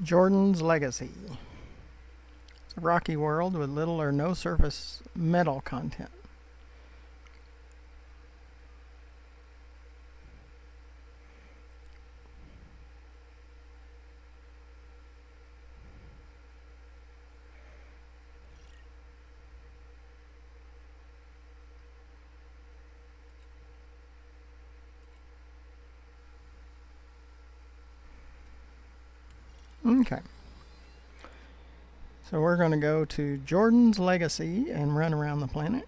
Jordan's Legacy. It's a rocky world with little or no surface metal content. Okay. So we're going to go to Jordan's Legacy and run around the planet.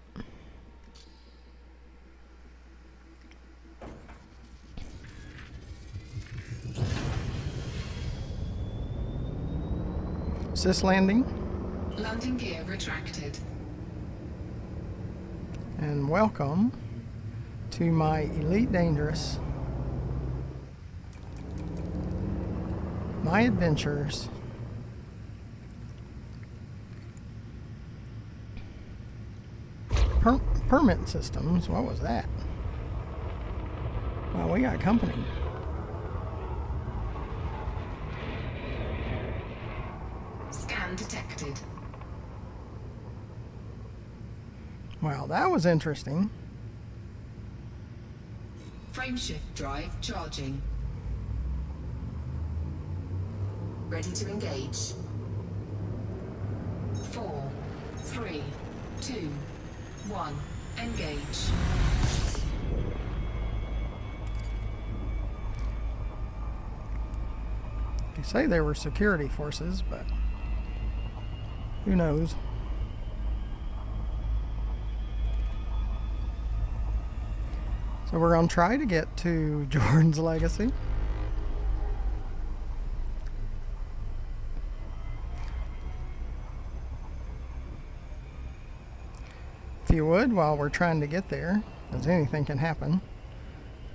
Sys landing. Landing gear retracted. And welcome to my Elite Dangerous. My adventures. Permit systems. What was that? Well, we got company. Scan detected. Well, that was interesting. Frameshift drive charging. Ready to engage. 4, 3, 2, 1. Engage. They say they were security forces, but who knows? So we're going to try to get to Jordan's Legacy. If you would, while we're trying to get there, because anything can happen,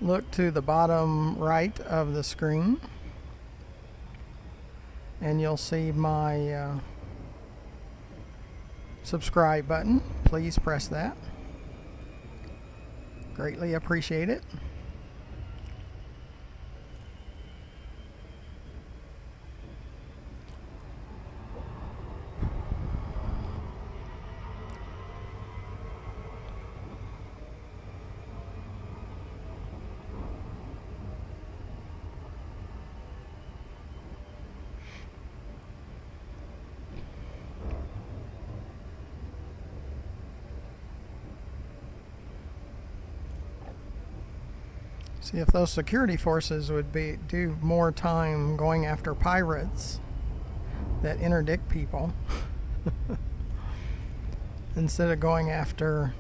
look to the bottom right of the screen and you'll see my subscribe button. Please press that. Greatly appreciate it. See if those security forces would do more time going after pirates that interdict people instead of going after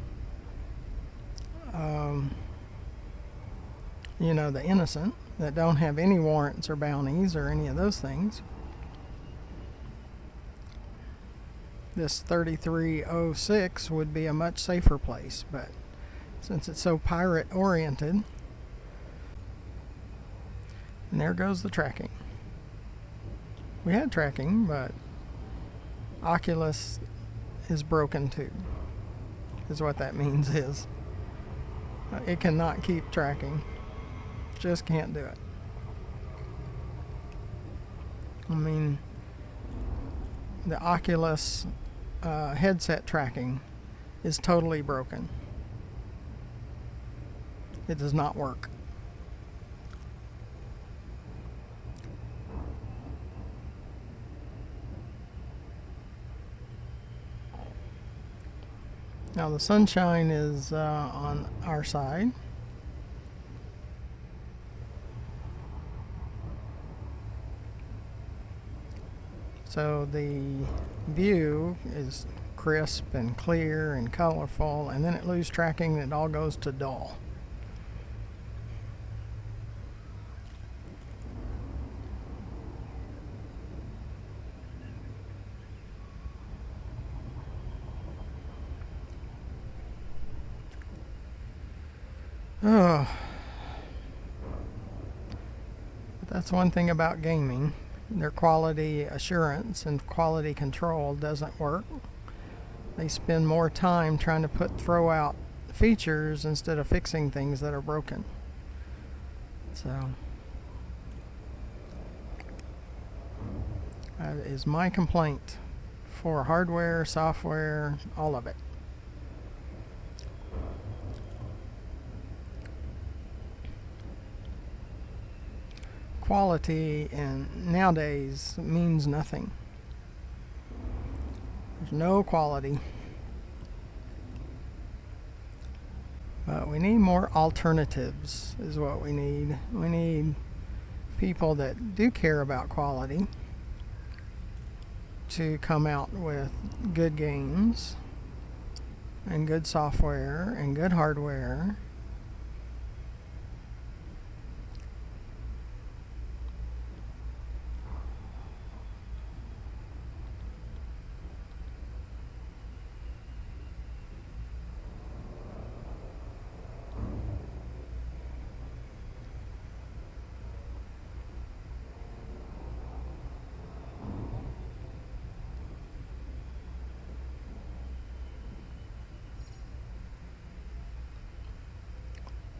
the innocent that don't have any warrants or bounties or any of those things. This 3306 would be a much safer place, but since it's so pirate oriented. And there goes the tracking. We had tracking, but Oculus is broken too, is what that means is. It cannot keep tracking. Just can't do it. I mean, the Oculus headset tracking is totally broken. It does not work. Now the sunshine is on our side. So the view is crisp and clear and colorful, and then it loses tracking and it all goes to dull. Oh, but that's one thing about gaming. Their quality assurance and quality control doesn't work. They spend more time trying to throw out features instead of fixing things that are broken. So That is my complaint for hardware, software, all of it. Quality and nowadays means nothing. There's no quality. But we need more alternatives is what we need. We need people that do care about quality to come out with good games and good software and good hardware.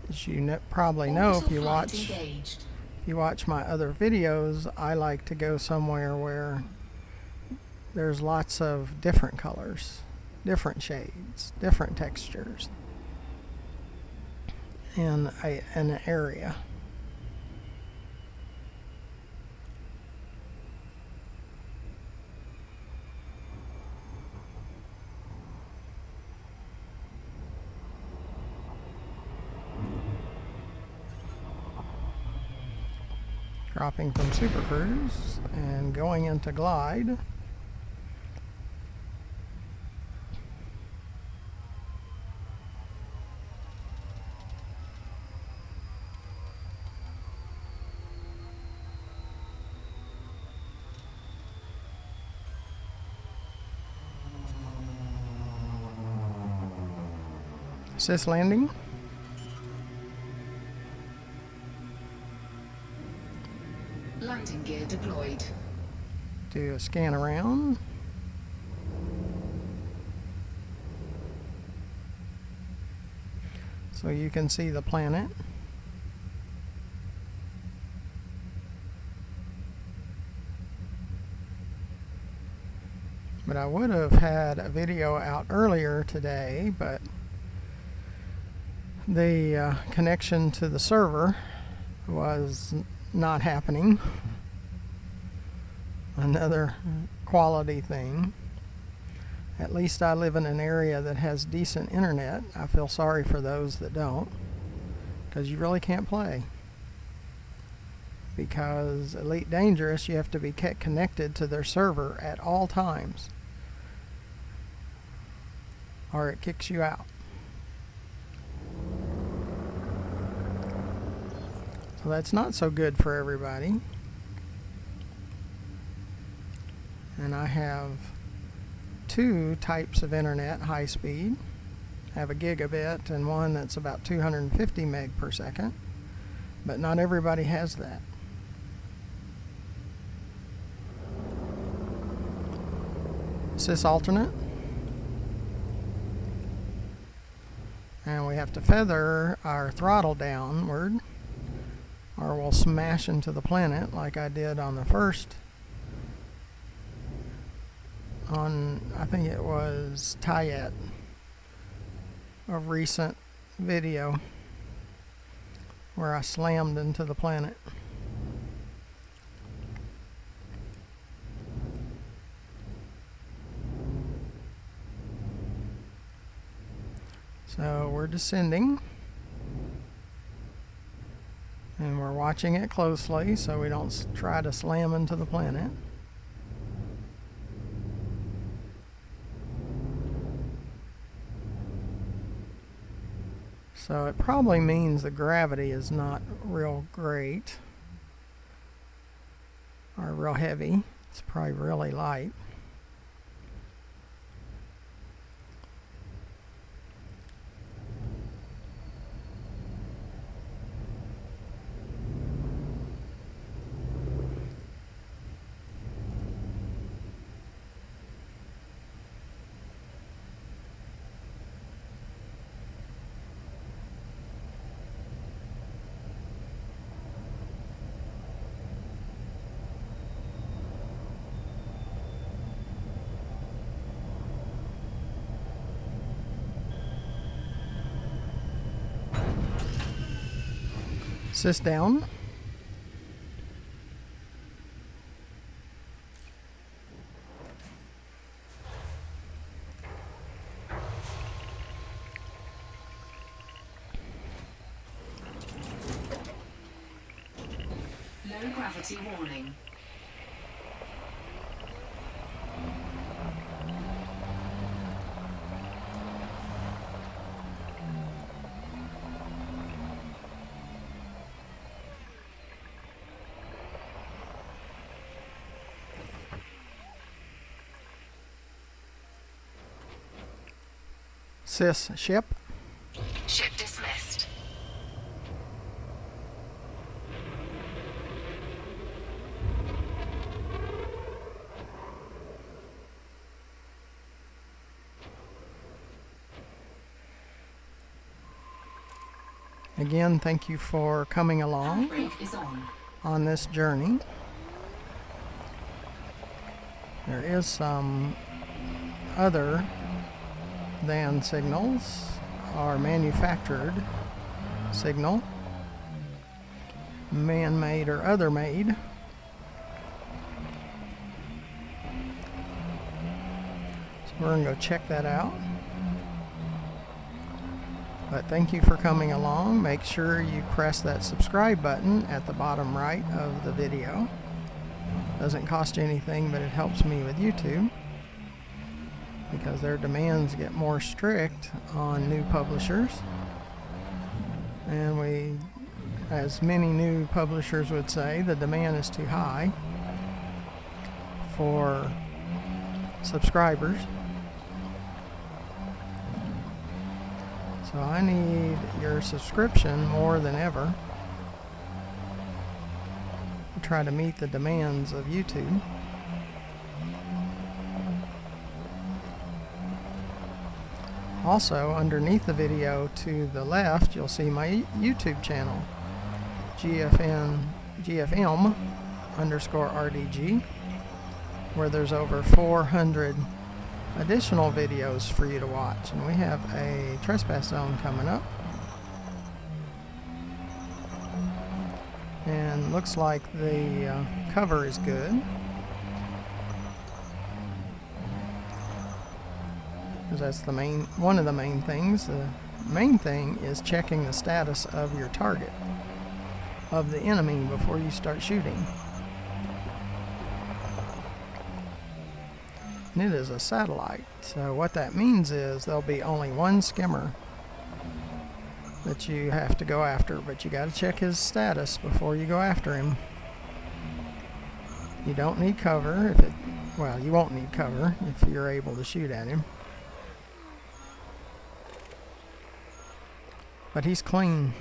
As you probably know, if you watch my other videos, I like to go somewhere where there's lots of different colors, different shades, different textures in an area. Dropping from Super Cruise and going into Glide. Assist landing. Landing gear deployed. Do a scan around. So you can see the planet. But I would have had a video out earlier today, but the connection to the server was not happening. Another quality thing. At least I live in an area that has decent internet. I feel sorry for those that don't, because you really can't play. Because Elite Dangerous, you have to be kept connected to their server at all times, or it kicks you out. So that's not so good for everybody. And I have two types of internet, high speed. I have a gigabit and one that's about 250 meg per second. But not everybody has that. Sys alternate. And we have to feather our throttle downward, or we'll smash into the planet like I did on the first, I think it was Tayet, a recent video where I slammed into the planet. So we're descending, and we're watching it closely so we don't try to slam into the planet. So it probably means the gravity is not real great or real heavy. It's probably really light. Assist down. Low gravity warning. Sys ship. Ship dismissed. Again, thank you for coming along Handbrake is on this journey. There is some other than signals, or manufactured signal, man-made or other made. So we're going to go check that out. But thank you for coming along. Make sure you press that subscribe button at the bottom right of the video. Doesn't cost you anything, but it helps me with YouTube, because their demands get more strict on new publishers. And we, as many new publishers would say, the demand is too high for subscribers. So I need your subscription more than ever to try to meet the demands of YouTube. Also, underneath the video to the left, you'll see my YouTube channel, GFM_RDG, where there's over 400 additional videos for you to watch. And we have a trespass zone coming up. And looks like the cover is good, because that's the one of the main things. The main thing is checking the status of your target, of the enemy, before you start shooting. And it is a satellite, so what that means is there'll be only one skimmer that you have to go after, but you got to check his status before you go after him. You don't need cover well, you won't need cover if you're able to shoot at him. But he's clean.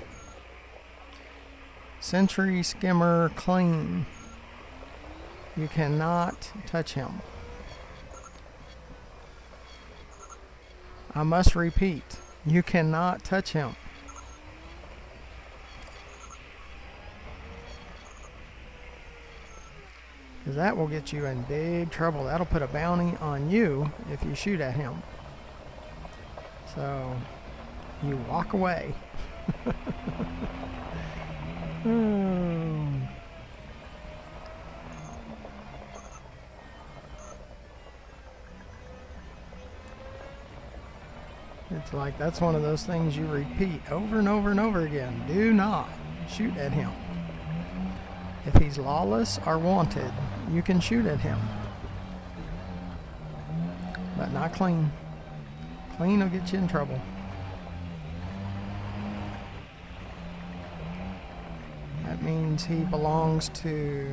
Sentry skimmer clean. You cannot touch him. I must repeat, you cannot touch him. Because that will get you in big trouble. That'll put a bounty on you if you shoot at him. So you walk away. It's like that's one of those things you repeat over and over and over again. Do not shoot at him. If he's lawless or wanted, you can shoot at him. But not clean. Clean will get you in trouble. That means he belongs to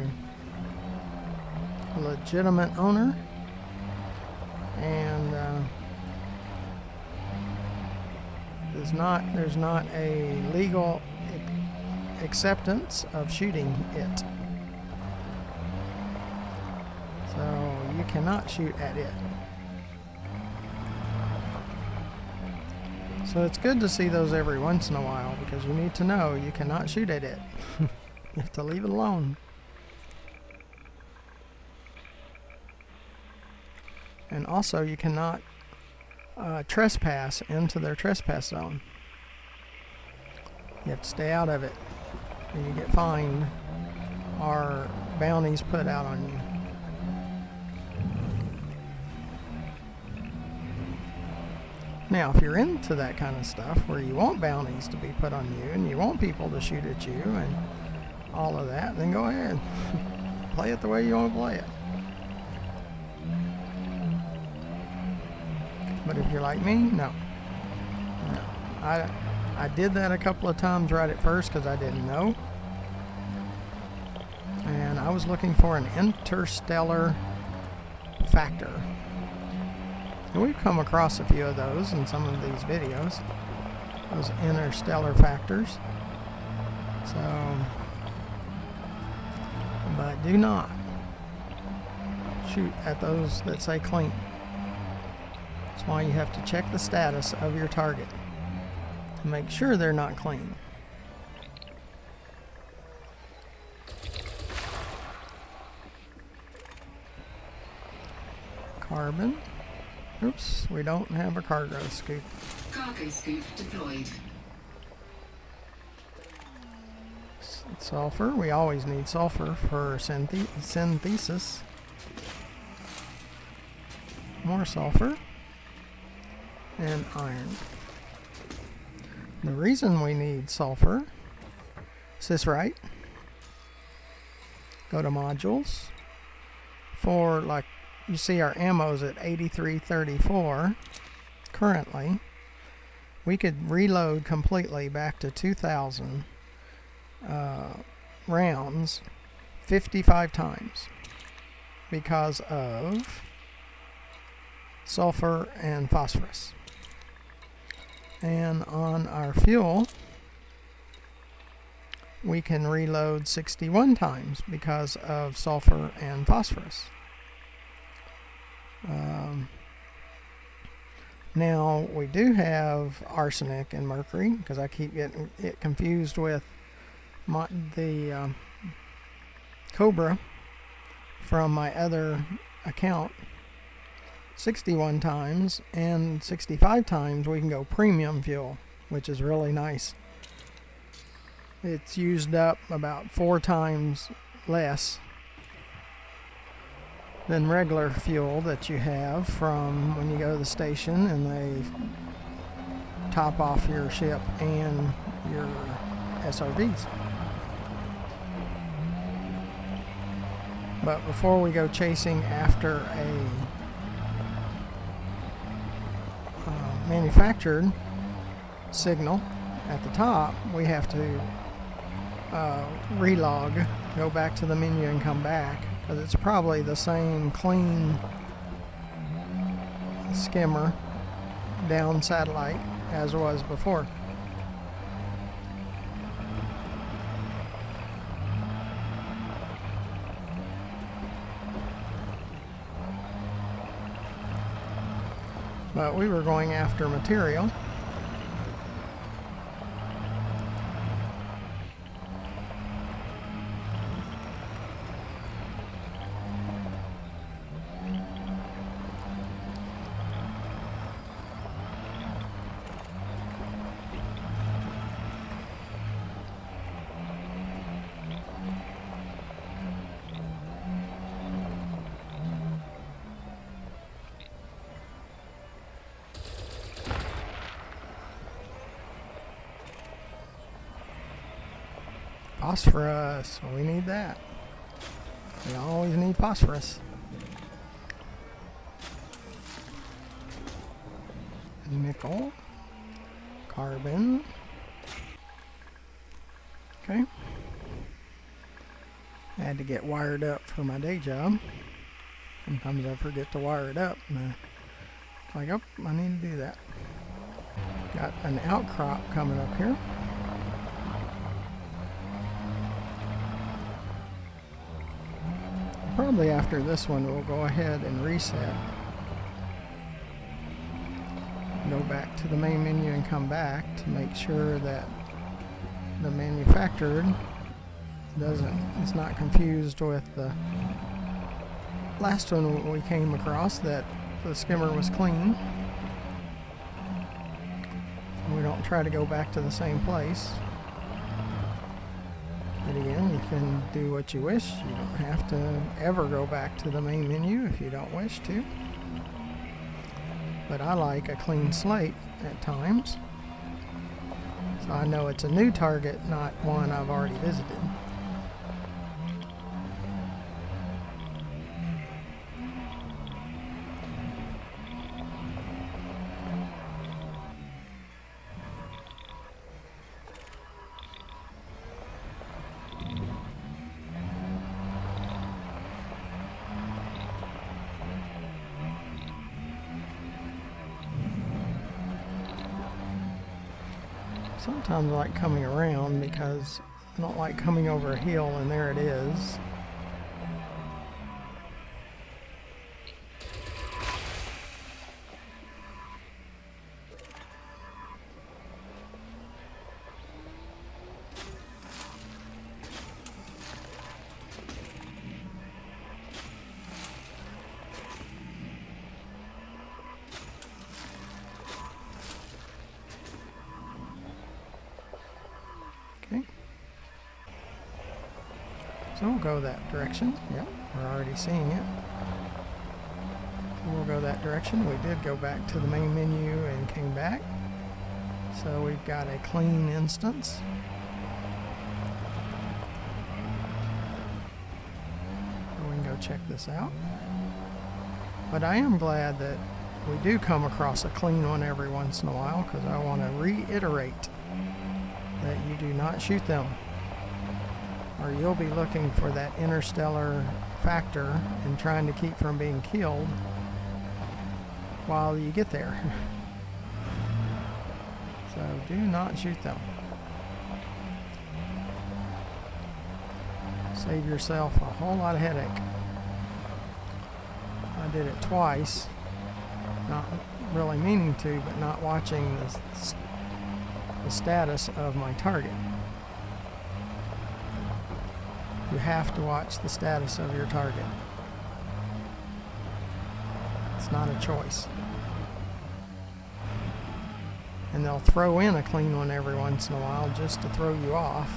a legitimate owner, and there's not a legal acceptance of shooting it. So you cannot shoot at it. So it's good to see those every once in a while, because you need to know you cannot shoot at it. You have to leave it alone. And also you cannot trespass into their trespass zone. You have to stay out of it. you get fined or bounties put out on you. Now, if you're into that kind of stuff where you want bounties to be put on you and you want people to shoot at you and all of that, then go ahead. Play it the way you want to play it. But if you're like me, no. I did that a couple of times right at first because I didn't know. And I was looking for an interstellar factor. And we've come across a few of those in some of these videos. Those interstellar factors. So, but do not shoot at those that say clean. That's why you have to check the status of your target to make sure they're not clean. Carbon. Oops, we don't have a cargo scoop. Cargo scoop deployed. Sulfur. We always need sulfur for synthesis. More sulfur. And iron. The reason we need sulfur, is this right? Go to modules. For, like, you see our ammo's at 8334 currently. We could reload completely back to 2,000 rounds 55 times because of sulfur and phosphorus. And on our fuel, we can reload 61 times because of sulfur and phosphorus. Now we do have arsenic and mercury because I keep getting it confused with the Cobra from my other account. 61 times and 65 times we can go premium fuel, which is really nice. It's used up about 4 times less than regular fuel that you have from when you go to the station and they top off your ship and your SRVs. But before we go chasing after a manufactured signal at the top, we have to relog, go back to the menu and come back, because it's probably the same clean skimmer down satellite as was before. But we were going after material. Phosphorus, we need that. We always need phosphorus. Nickel, carbon. Okay. I had to get wired up for my day job. Sometimes I forget to wire it up. And it's like, oh, I need to do that. Got an outcrop coming up here. Probably after this one we'll go ahead and reset. Go back to the main menu and come back to make sure that the manufactured it's not confused with the last one we came across, that the skimmer was clean. We don't try to go back to the same place. But again, you can do what you wish. You don't have to ever go back to the main menu if you don't wish to. But I like a clean slate at times, so I know it's a new target, not one I've already visited. Sometimes I like coming around because I don't like coming over a hill and there it is. Okay. So we'll go that direction. Yep, we're already seeing it. So we'll go that direction. We did go back to the main menu and came back. So we've got a clean instance. So we can go check this out. But I am glad that we do come across a clean one every once in a while, because I want to reiterate that you do not shoot them, or you'll be looking for that interstellar factor and trying to keep from being killed while you get there. So do not shoot them. Save yourself a whole lot of headache. I did it twice, not really meaning to, but not watching the status of my target. You have to watch the status of your target. It's not a choice. And they'll throw in a clean one every once in a while just to throw you off.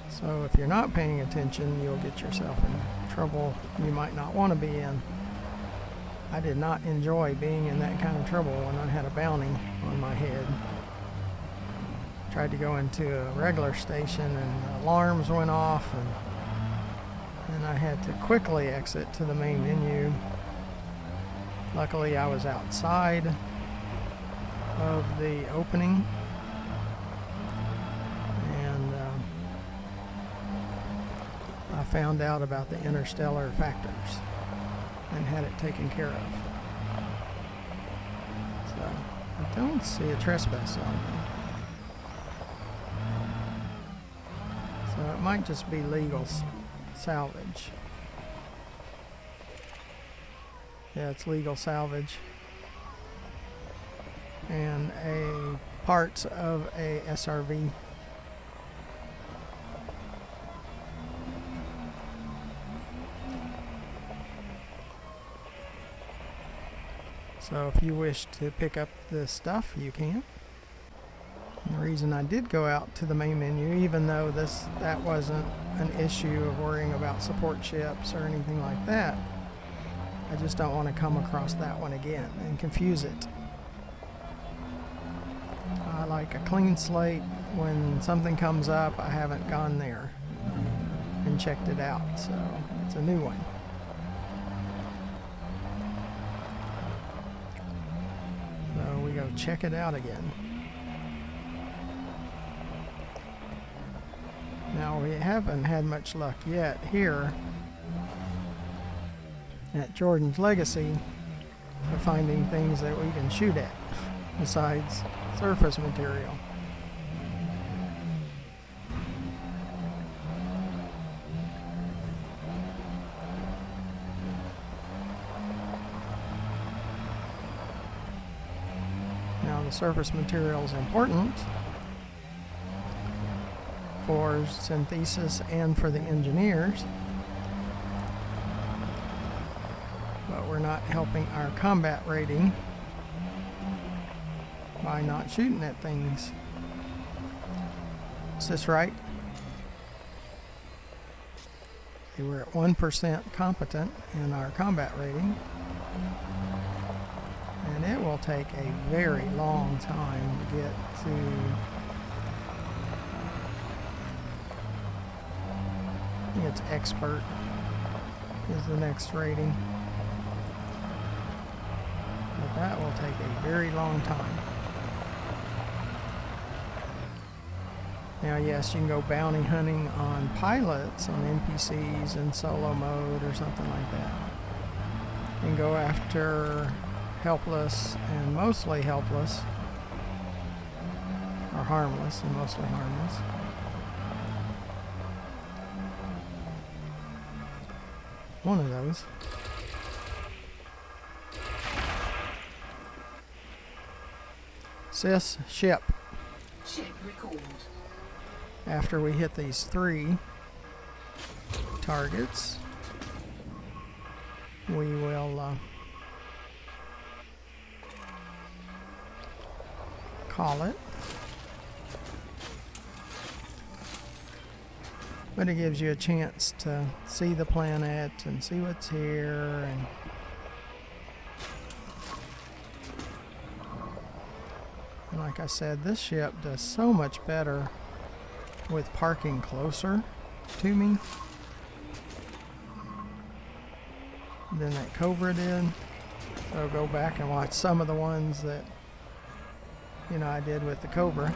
So if you're not paying attention, you'll get yourself in trouble you might not want to be in. I did not enjoy being in that kind of trouble when I had a bounty on my head. Tried to go into a regular station and alarms went off, and I had to quickly exit to the main menu. Luckily I was outside of the opening, I found out about the interstellar factors and had it taken care of. So I don't see a trespass on me. So it might just be legal salvage. Yeah, it's legal salvage. And parts of a SRV. So if you wish to pick up this stuff, you can. And the reason I did go out to the main menu, even though that wasn't an issue of worrying about support ships or anything like that, I just don't want to come across that one again and confuse it. I like a clean slate. When something comes up, I haven't gone there and checked it out, so it's a new one. So we go check it out again. Now we haven't had much luck yet here at Jordan's Legacy of finding things that we can shoot at besides surface material. Now the surface material is important for synthesis and for the engineers. But we're not helping our combat rating by not shooting at things. Is this right? We're at 1% competent in our combat rating. And it will take a very long time to get to I think it's expert is the next rating. But that will take a very long time. Now, yes, you can go bounty hunting on pilots, on NPCs in solo mode or something like that. You can go after helpless and mostly helpless, or harmless and mostly harmless. One of those. Sys, ship. Ship recalled. After we hit these 3 targets, we will call it. But it gives you a chance to see the planet and see what's here. And like I said, this ship does so much better with parking closer to me than that Cobra did. So go back and watch some of the ones that I did with the Cobra,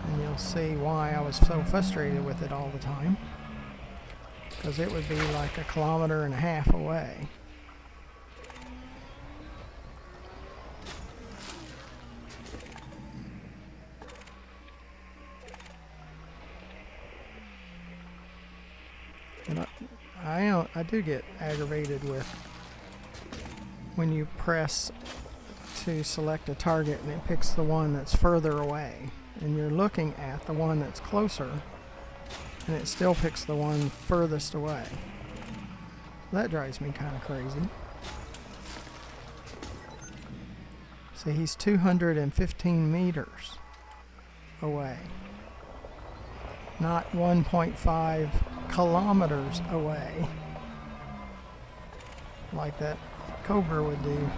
and you'll see why I was so frustrated with it all the time, because it would be like 1.5 kilometers away. And I do get aggravated with when you press to select a target and it picks the one that's further away, and you're looking at the one that's closer and it still picks the one furthest away. That drives me kind of crazy. See, he's 215 meters away, not 1.5 kilometers away like that Cobra would do.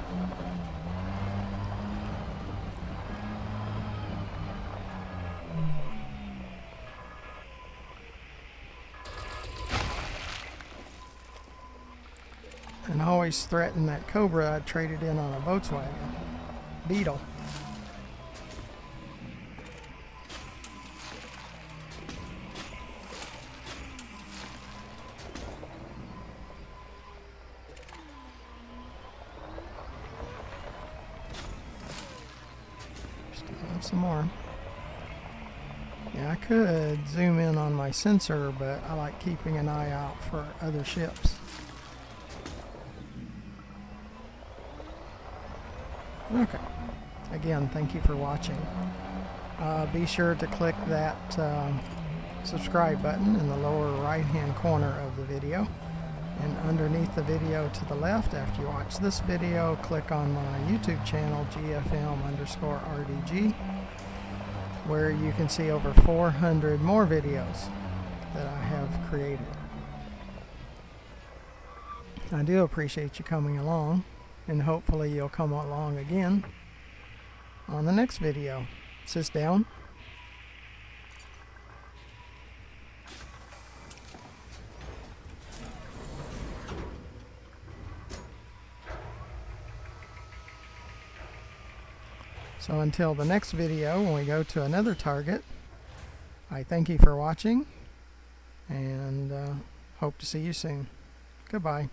And I always threatened that Cobra I'd trade it in on a Volkswagen Beetle. Still have some more. Yeah, I could zoom in on my sensor, but I like keeping an eye out for other ships. Okay. Again, thank you for watching. Be sure to click that subscribe button in the lower right hand corner of the video. And underneath the video to the left, after you watch this video, click on my YouTube channel, GFM_RDG, where you can see over 400 more videos that I have created. I do appreciate you coming along, and hopefully you'll come along again on the next video. Sys down. So until the next video, when we go to another target, I thank you for watching, and hope to see you soon. Goodbye.